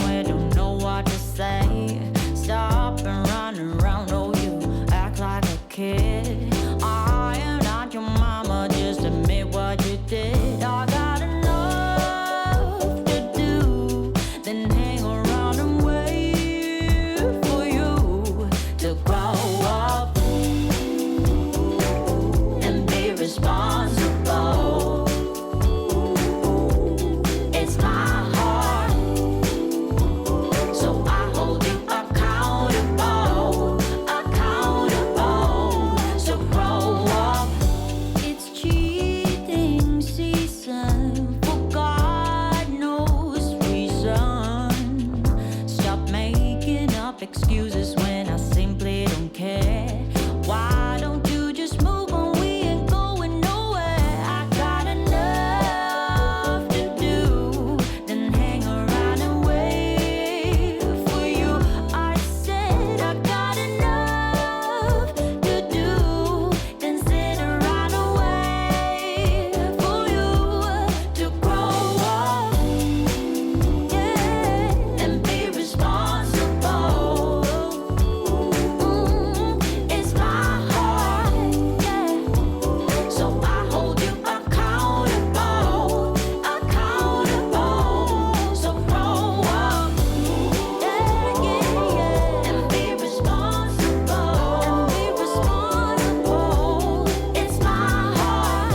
somewhere, don't know what to say. Stop and run around, oh you act like a kid. I am not your mama, just admit what you did. I got enough to do, then hang around and wait for you to grow up and be responsible. It's my heart, so I hold you accountable, accountable. So grow up. It's cheating season for God knows reason. Stop making up excuses when I simply don't care. Why don't you just move on? We ain't going nowhere. I got enough to do, then hang around and wait for you. I said I got enough to do, then sit around and wait for you to grow up, yeah, and be responsible. It's my heart, yeah, so I hold you accountable, accountable. So grow up, yeah, yeah, yeah, and be responsible, It's my heart,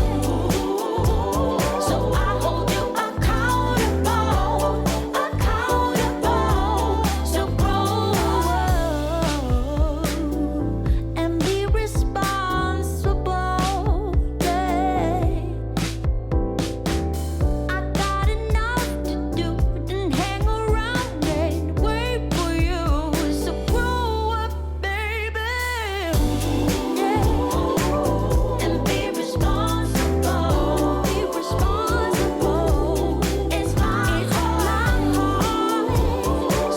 so I hold you accountable, accountable. So grow up and be responsible, yeah. I got enough to do, then hang around and wait for you. So grow up, baby, yeah, and be responsible, be responsible. It's my heart,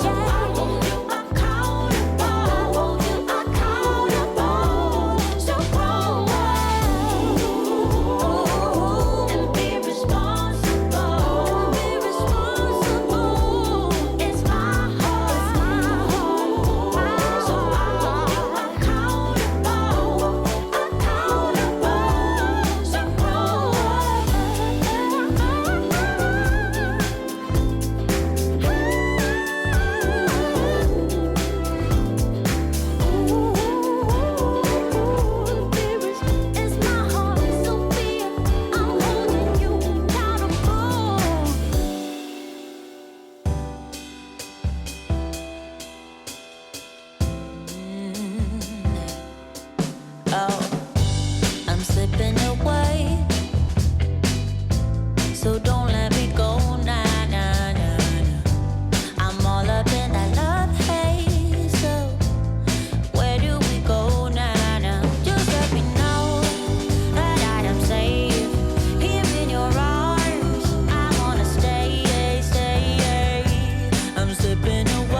so I hold you accountable, accountable. So grow up and be responsible, be responsible. It's my heart, so I hold you accountable, accountable. So grow It's my heart, Sophia. I'm holding you accountable. Oh, I'm slipping away, so don't let me go, nah, nah, nah, nah. I'm all up in that love haze, so where do we go, nah, nah? Just let me know that I am safe here in your arms. I wanna stay, stay. I'm slipping away.